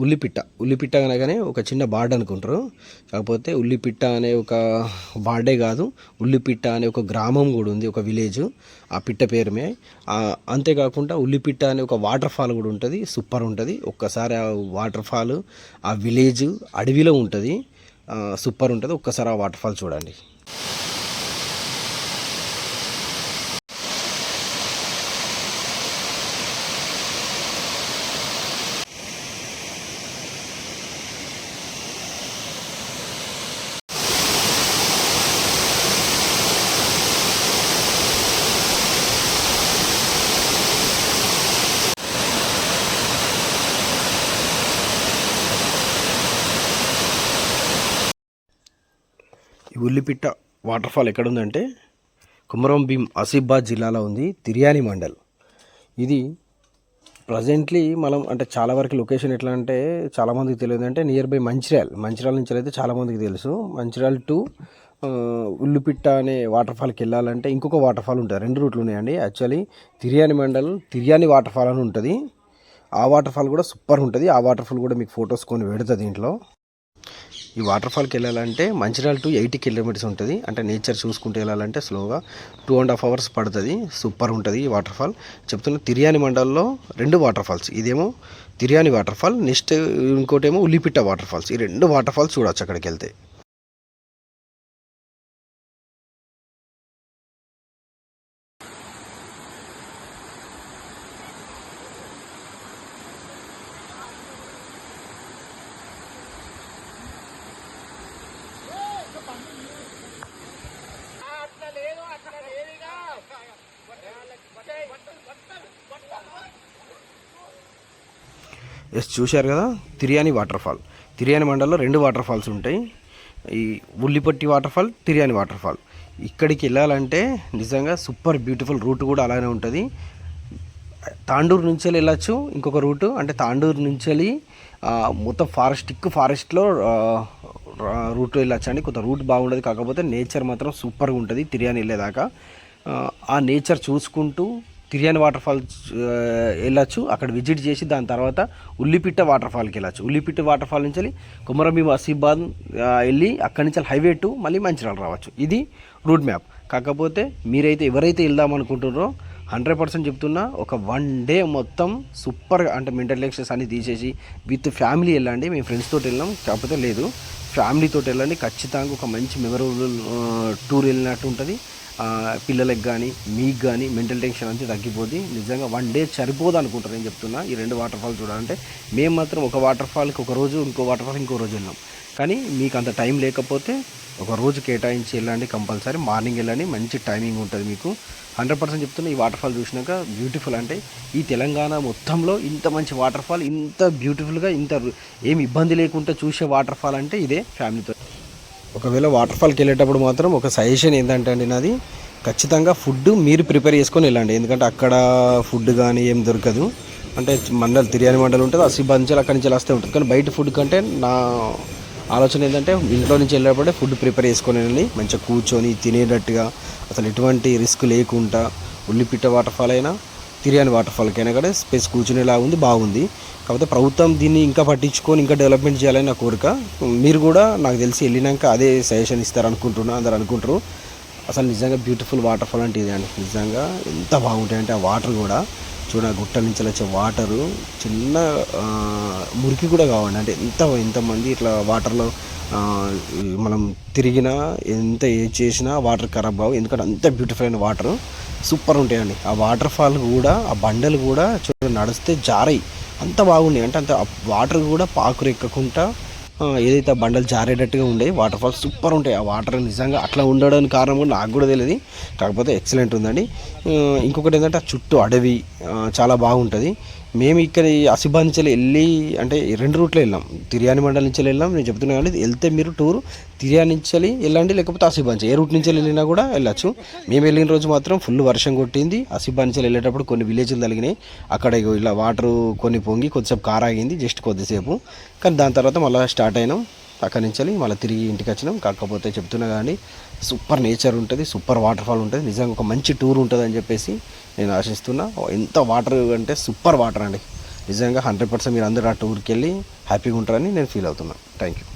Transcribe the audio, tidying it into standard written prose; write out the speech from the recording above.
ఉల్లిపిట్ట అనగానే ఒక చిన్న బార్డ్ అనుకుంటారు. కాకపోతే ఉల్లిపిట్ట అనే ఒక బార్డే కాదు, ఉల్లిపిట్ట అనే ఒక గ్రామం కూడా ఉంది, ఒక విలేజ్ ఆ పిట్ట పేరుమే. అంతేకాకుండా ఉల్లిపిట్ట అనే ఒక వాటర్ ఫాల్ కూడా ఉంటుంది, సూపర్ ఉంటుంది. ఒక్కసారి ఆ వాటర్ ఫాల్ ఆ విలేజ్ అడవిలో ఉంటుంది, సూపర్ ఉంటుంది. ఒక్కసారి ఆ వాటర్ ఫాల్ చూడండి. ఈ ఉల్లిపిట్ట వాటర్ ఫాల్ ఎక్కడుందంటే కొమరం భీం ఆసిఫాబాద్ జిల్లాలో ఉంది, తిర్యాని మండల్. ఇది ప్రజెంట్లీ మనం అంటే చాలా వరకు లొకేషన్ ఎట్లా అంటే చాలామందికి తెలియదు, అంటే నియర్ బై మంచిర్యాల నుంచి అయితే చాలామందికి తెలుసు. మంచిర్యాల టు ఉల్లిపిట్ట అనే వాటర్ ఫాల్కి వెళ్ళాలంటే ఇంకొక వాటర్ ఫాల్ ఉంటుంది, 2 రూట్లు ఉన్నాయండి. Actually Tiryani mandal Tiryani water fall అని ఉంటుంది. ఆ వాటర్ ఫాల్ కూడా సూపర్ ఉంటుంది. ఆ వాటర్ ఫాల్ కూడా మీకు ఫొటోస్ కొని పెడుతుంది దీంట్లో. ఈ వాటర్ ఫాల్కి వెళ్ళాలంటే మంచిర్యాల టు 80 కిలోమీటర్స్ ఉంటుంది. అంటే నేచర్ చూసుకుంటూ వెళ్ళాలంటే స్లోగా 2.5 hours పడుతుంది. సూపర్ ఉంటుంది ఈ వాటర్ ఫాల్. చెప్తున్న తిర్యాని మండల్లో 2 వాటర్ ఫాల్స్, ఇదేమో తిర్యాని వాటర్ ఫాల్, నెక్స్ట్ ఇంకోటేమో ఉల్లిపిట్ట వాటర్ ఫాల్స్. ఈ 2 వాటర్ ఫాల్స్ చూడవచ్చు అక్కడికి వెళ్తే. ఎస్, చూశారు కదా, తిర్యాని వాటర్ ఫాల్. తిర్యాని మండలంలో 2 వాటర్ ఫాల్స్ ఉంటాయి, ఈ Ullipatti waterfall, Tiryani waterfall. ఇక్కడికి వెళ్ళాలంటే నిజంగా సూపర్ బ్యూటిఫుల్. రూట్ కూడా అలానే ఉంటుంది. తాండూరు నుంచి వెళ్ళచ్చు ఇంకొక రూటు, అంటే తాండూరు నుంచి వెళ్ళి మొత్తం ఫారెస్ట్లో రూట్లో వెళ్ళచ్చు అండి. కొంత రూట్ బాగుంటుంది, కాకపోతే నేచర్ మాత్రం సూపర్గా ఉంటుంది తిర్యాని వెళ్ళేదాకా. ఆ నేచర్ చూసుకుంటూ తిర్యాని వాటర్ ఫాల్ వెళ్ళచ్చు, అక్కడ విజిట్ చేసి దాని తర్వాత ఉల్లిపిట్ట వాటర్ ఫాల్కి వెళ్ళచ్చు. ఉల్లిపిట్ట వాటర్ ఫాల్ నుంచి వెళ్ళి కొమరం భీం ఆసిఫాబాద్ వెళ్ళి అక్కడి నుంచి హైవే టు మళ్ళీ మంచిర్యాల రావచ్చు. ఇది రూట్ మ్యాప్. కాకపోతే మీరైతే ఎవరైతే వెళ్దామనుకుంటున్నారో 100% చెప్తున్నా, ఒక 1 day మొత్తం సూపర్గా, అంటే మెంటల్ రిలాక్సేషన్ అన్ని తీసేసి విత్ ఫ్యామిలీ వెళ్ళండి. మేము ఫ్రెండ్స్ తోటి వెళ్ళాం, కాకపోతే లేదు ఫ్యామిలీతో వెళ్ళండి. ఖచ్చితంగా ఒక మంచి మెమరబుల్ టూర్ వెళ్ళినట్టు ఉంటుంది. పిల్లలకు కానీ మీకు కానీ మెంటల్ టెన్షన్ అంతా తగ్గిపోద్ది. నిజంగా 1 day సరిపోదు అనుకుంటారు నేను చెప్తున్నా ఈ 2 వాటర్ ఫాల్ చూడాలంటే. మేము మాత్రం ఒక వాటర్ ఫాల్కి ఒక రోజు, ఇంకో వాటర్ ఫాల్ ఇంకో రోజు వెళ్ళాం. కానీ మీకు అంత టైం లేకపోతే ఒక రోజు కేటాయించి వెళ్ళండి, కంపల్సరీ మార్నింగ్ వెళ్ళండి, మంచి టైమింగ్ ఉంటుంది మీకు. 100% చెప్తున్నా, ఈ వాటర్ ఫాల్ చూసినాక బ్యూటిఫుల్. అంటే ఈ తెలంగాణ మొత్తంలో ఇంత మంచి వాటర్ ఫాల్, ఇంత బ్యూటిఫుల్గా, ఇంత ఏమి ఇబ్బంది లేకుండా చూసే వాటర్ ఫాల్ అంటే ఇదే ఫ్యామిలీతో. ఒకవేళ వాటర్ ఫాల్కి వెళ్ళేటప్పుడు మాత్రం ఒక సజెషన్ ఏంటంటే అండి నాది, ఖచ్చితంగా ఫుడ్ మీరు ప్రిపేర్ చేసుకొని వెళ్ళండి. ఎందుకంటే అక్కడ ఫుడ్ కానీ ఏం దొరకదు. అంటే తిర్యాని మండలం ఉంటుంది, ఆసిఫాబాద్ నుంచి అక్కడి నుంచి వస్తే ఉంటుంది. కానీ బయట ఫుడ్ కంటే నా ఆలోచన ఏంటంటే ఇంట్లో నుంచి వెళ్ళేటప్పుడే ఫుడ్ ప్రిపేర్ చేసుకొని వెళ్ళి మంచిగా కూర్చొని తినేటట్టుగా, అసలు ఎటువంటి రిస్క్ లేకుండా ఉల్లిపిట్ట వాటర్ ఫాల్ అయినా తిర్యాని వాటర్ ఫాల్కి అయినా కూడా స్పేస్ కూర్చునేలా ఉంది, బాగుంది. కాకపోతే ప్రభుత్వం దీన్ని ఇంకా పట్టించుకొని ఇంకా డెవలప్మెంట్ చేయాలని నా కోరిక. మీరు కూడా నాకు తెలిసి వెళ్ళినాక అదే సజెషన్ ఇస్తారనుకుంటున్నా, అందరు అనుకుంటారు. అసలు నిజంగా బ్యూటిఫుల్ వాటర్ ఫాల్ అంటే ఇది అండి. నిజంగా ఎంత బాగుంటాయంటే ఆ వాటర్ కూడా చూడ, గుట్ట నుంచి వచ్చే వాటరు చిన్న మురికి కూడా కావండి. అంటే ఎంతమంది ఇట్లా వాటర్లో మనం తిరిగినా ఎంత ఏది చేసినా వాటర్ ఖరాబ్ కావు, ఎందుకంటే అంత బ్యూటిఫుల్ అయిన వాటర్ సూపర్ ఉంటాయండి. ఆ వాటర్ ఫాల్ కూడా, ఆ బండలు కూడా నడిస్తే జారయి అంత బాగున్నాయి. అంటే అంత వాటర్ కూడా పాకురు ఎక్కకుండా ఏదైతే బండలు జారేటట్టుగా ఉండే వాటర్ ఫాల్స్ సూపర్ ఉంటాయి. ఆ వాటర్ నిజంగా అట్లా ఉండడానికి కారణం కూడా నాకు కూడా తెలియదు, కాకపోతే ఎక్సలెంట్ ఉందండి. ఇంకొకటి ఏంటంటే ఆ చుట్టూ అడవి చాలా బాగుంటుంది. మేము ఇక్కడ ఆసిఫాబాద్ నుంచి వెళ్ళి, అంటే 2 రూట్లో వెళ్ళాం. తిర్యాని మండలం నుంచి వెళ్ళాం. నేను చెప్తున్నా కానీ వెళ్తే మీరు టూర్ తిర్యాని నుంచి వెళ్ళండి, లేకపోతే ఆసిఫాబాద్ నుంచి ఏ రూట్ నుంచి వెళ్ళినా కూడా వెళ్ళచ్చు. మేము వెళ్ళిన రోజు మాత్రం ఫుల్ వర్షం కొట్టింది. ఆసిఫాబాద్ నుంచి వెళ్ళేటప్పుడు కొన్ని విలేజ్లు తగిలినాయి. అక్కడ ఇలా వాటర్ కొన్ని పొంగి కొద్దిసేపు కారాగింది, జస్ట్ కొద్దిసేపు. కానీ దాని తర్వాత మళ్ళీ స్టార్ట్ అయినాం. అక్కడి నుంచి మళ్ళీ తిరిగి ఇంటికి వచ్చినాం. కాకపోతే చెప్తున్నా కానీ సూపర్ నేచర్ ఉంటుంది, సూపర్ వాటర్ ఫాల్ ఉంటుంది. నిజంగా ఒక మంచి టూర్ ఉంటుంది అని చెప్పేసి నేను ఆశిస్తున్నా. ఎంత వాటర్ అంటే సూపర్ వాటర్ అండి. నిజంగా 100% మీరు అందరూ ఆ టూర్కి వెళ్ళి హ్యాపీగా ఉంటారని నేను ఫీల్ అవుతున్నాను. Thank you.